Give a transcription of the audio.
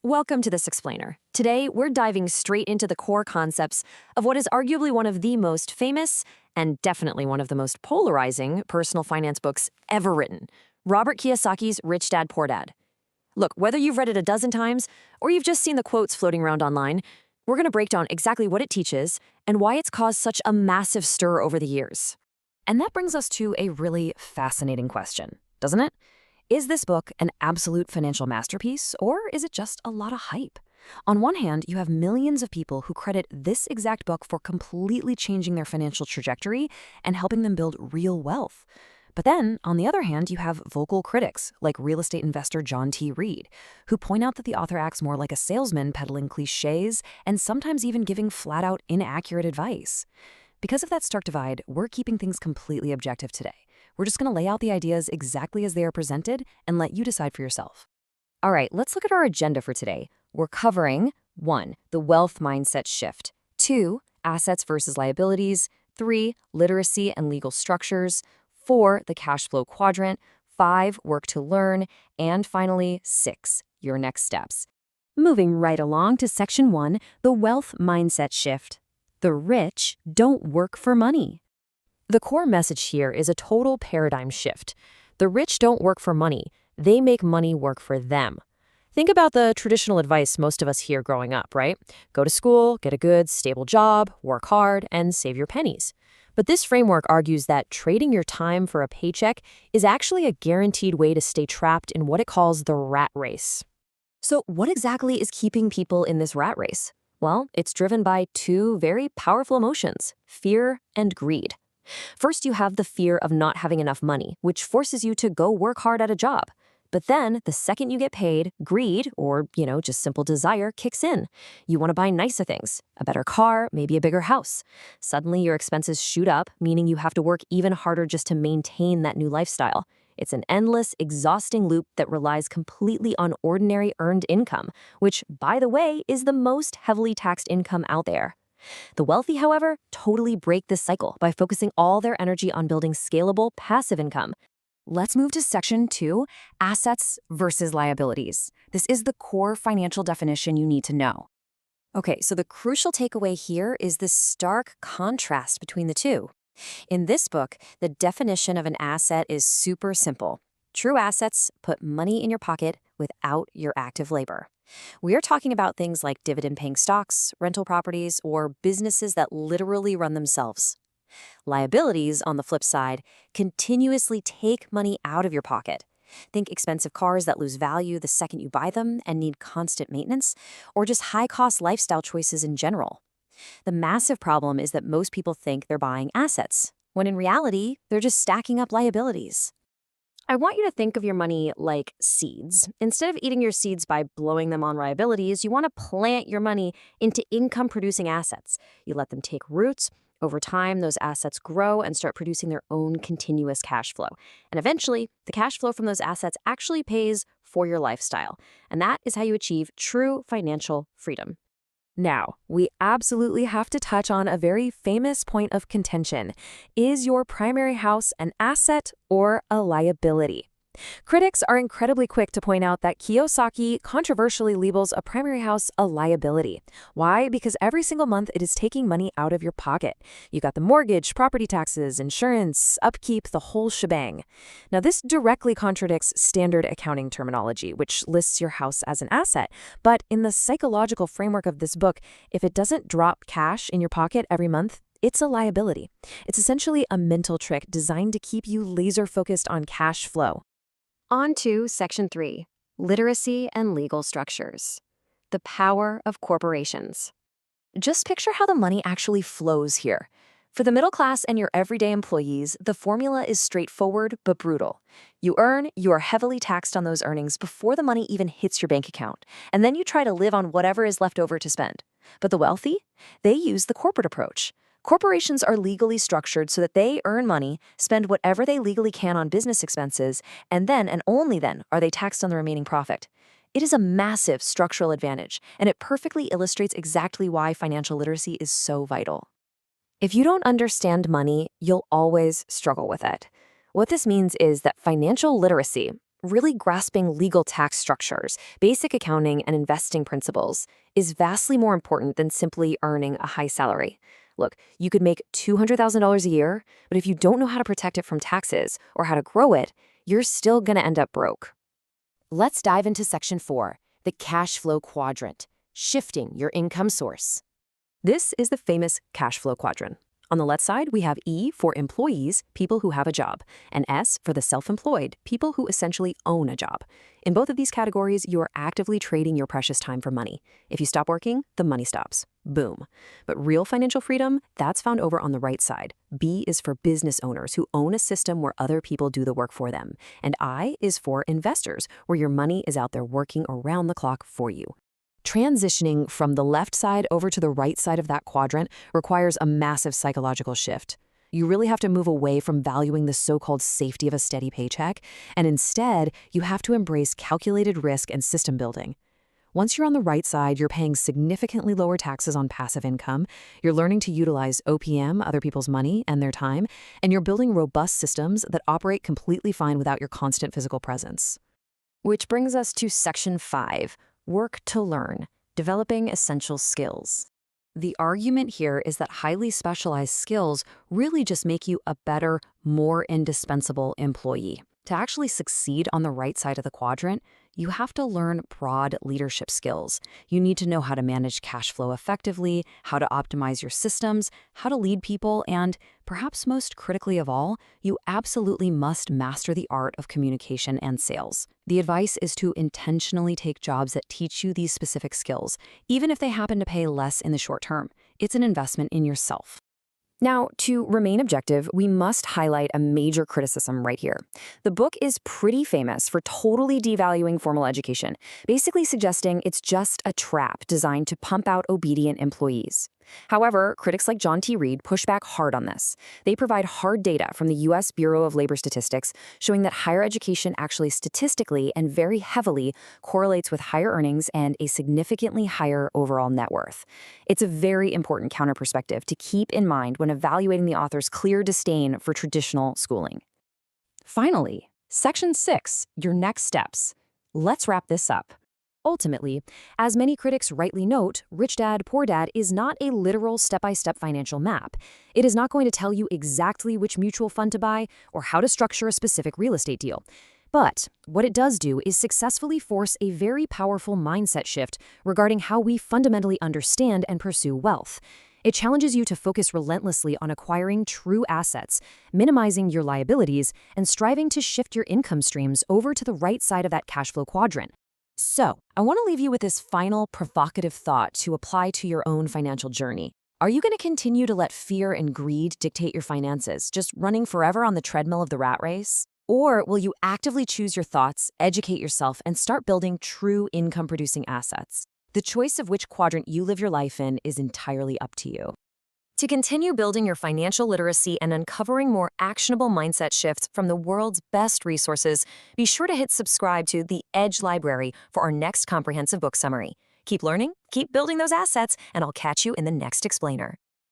Welcome to This Explainer. Today, we're diving straight into the core concepts of what is arguably one of the most famous and definitely one of the most polarizing personal finance books ever written, Robert Kiyosaki's Rich Dad, Poor Dad. Look, whether you've read it a dozen times or you've just seen the quotes floating around online, we're going to break down exactly what it teaches and why it's caused such a massive stir over the years. And that brings us to a really fascinating question, doesn't it? Is this book an absolute financial masterpiece, or is it just a lot of hype? On one hand, you have millions of people who credit this exact book for completely changing their financial trajectory and helping them build real wealth. But then, on the other hand, you have vocal critics, like real estate investor John T. Reed, who point out that the author acts more like a salesman peddling cliches and sometimes even giving flat-out inaccurate advice. Because of that stark divide, we're keeping things completely objective today. We're just going to lay out the ideas exactly as they are presented and let you decide for yourself. All right, let's look at our agenda for today. We're covering 1. The wealth mindset shift, 2. Assets versus liabilities, 3. Literacy and legal structures, 4. The cash flow quadrant, 5. Work to learn, and finally, 6. Your next steps. Moving right along to Section 1, the wealth mindset shift. The rich don't work for money. The core message here is a total paradigm shift. The rich don't work for money. They make money work for them. Think about the traditional advice most of us hear growing up, right? Go to school, get a good, stable job, work hard, and save your pennies. But this framework argues that trading your time for a paycheck is actually a guaranteed way to stay trapped in what it calls the rat race. So what exactly is keeping people in this rat race? Well, it's driven by two very powerful emotions, fear and greed. First, you have the fear of not having enough money, which forces you to go work hard at a job. But then, the second you get paid, greed, or, just simple desire, kicks in. You want to buy nicer things, a better car, maybe a bigger house. Suddenly, your expenses shoot up, meaning you have to work even harder just to maintain that new lifestyle. It's an endless, exhausting loop that relies completely on ordinary earned income, which, by the way, is the most heavily taxed income out there. The wealthy, however, totally break this cycle by focusing all their energy on building scalable, passive income. Let's move to Section 2, assets versus liabilities. This is the core financial definition you need to know. Okay, so the crucial takeaway here is the stark contrast between the two. In this book, the definition of an asset is super simple. True assets put money in your pocket without your active labor. We are talking about things like dividend-paying stocks, rental properties, or businesses that literally run themselves. Liabilities, on the flip side, continuously take money out of your pocket. Think expensive cars that lose value the second you buy them and need constant maintenance, or just high-cost lifestyle choices in general. The massive problem is that most people think they're buying assets, when in reality, they're just stacking up liabilities. I want you to think of your money like seeds. Instead of eating your seeds by blowing them on liabilities, you want to plant your money into income-producing assets. You let them take roots. Over time, those assets grow and start producing their own continuous cash flow. And eventually, the cash flow from those assets actually pays for your lifestyle. And that is how you achieve true financial freedom. Now, we absolutely have to touch on a very famous point of contention. Is your primary house an asset or a liability? Critics are incredibly quick to point out that Kiyosaki controversially labels a primary house a liability. Why? Because every single month it is taking money out of your pocket. You got the mortgage, property taxes, insurance, upkeep, the whole shebang. Now, this directly contradicts standard accounting terminology, which lists your house as an asset. But in the psychological framework of this book, if it doesn't drop cash in your pocket every month, it's a liability. It's essentially a mental trick designed to keep you laser-focused on cash flow. On to Section 3, literacy and legal structures. The power of corporations. Just picture how the money actually flows here. For the middle class and your everyday employees, the formula is straightforward but brutal. You are heavily taxed on those earnings before the money even hits your bank account, and then you try to live on whatever is left over to spend. But the wealthy? They use the corporate approach. Corporations are legally structured so that they earn money, spend whatever they legally can on business expenses, and then, and only then, are they taxed on the remaining profit. It is a massive structural advantage, and it perfectly illustrates exactly why financial literacy is so vital. If you don't understand money, you'll always struggle with it. What this means is that financial literacy, Really grasping legal tax structures, basic accounting, and investing principles is vastly more important than simply earning a high salary. Look, you could make $200,000 a year, but if you don't know how to protect it from taxes or how to grow it, you're still going to end up broke. Let's dive into Section 4, the cash flow quadrant, shifting your income source. This is the famous cash flow quadrant. On the left side, we have E for employees, people who have a job, and S for the self-employed, people who essentially own a job. In both of these categories, you are actively trading your precious time for money. If you stop working, the money stops. Boom. But real financial freedom, that's found over on the right side. B is for business owners who own a system where other people do the work for them. And I is for investors, where your money is out there working around the clock for you. Transitioning from the left side over to the right side of that quadrant requires a massive psychological shift. You really have to move away from valuing the so-called safety of a steady paycheck, and instead, you have to embrace calculated risk and system building. Once you're on the right side, you're paying significantly lower taxes on passive income, you're learning to utilize OPM, other people's money and their time, and you're building robust systems that operate completely fine without your constant physical presence. Which brings us to Section 5. Work to learn, developing essential skills. The argument here is that highly specialized skills really just make you a better, more indispensable employee. To actually succeed on the right side of the quadrant, you have to learn broad leadership skills. You need to know how to manage cash flow effectively, how to optimize your systems, how to lead people, and, perhaps most critically of all, you absolutely must master the art of communication and sales. The advice is to intentionally take jobs that teach you these specific skills, even if they happen to pay less in the short term. It's an investment in yourself. Now, to remain objective, we must highlight a major criticism right here. The book is pretty famous for totally devaluing formal education, basically suggesting it's just a trap designed to pump out obedient employees. However, critics like John T. Reed push back hard on this. They provide hard data from the U.S. Bureau of Labor Statistics showing that higher education actually statistically and very heavily correlates with higher earnings and a significantly higher overall net worth. It's a very important counter-perspective to keep in mind when evaluating the author's clear disdain for traditional schooling. Finally, Section 6, your next steps. Let's wrap this up. Ultimately, as many critics rightly note, Rich Dad, Poor Dad is not a literal step-by-step financial map. It is not going to tell you exactly which mutual fund to buy or how to structure a specific real estate deal. But what it does do is successfully force a very powerful mindset shift regarding how we fundamentally understand and pursue wealth. It challenges you to focus relentlessly on acquiring true assets, minimizing your liabilities, and striving to shift your income streams over to the right side of that cash flow quadrant. So, I want to leave you with this final provocative thought to apply to your own financial journey. Are you going to continue to let fear and greed dictate your finances, just running forever on the treadmill of the rat race? Or will you actively choose your thoughts, educate yourself, and start building true income-producing assets? The choice of which quadrant you live your life in is entirely up to you. To continue building your financial literacy and uncovering more actionable mindset shifts from the world's best resources, be sure to hit subscribe to The Edge Library for our next comprehensive book summary. Keep learning, keep building those assets, and I'll catch you in the next explainer.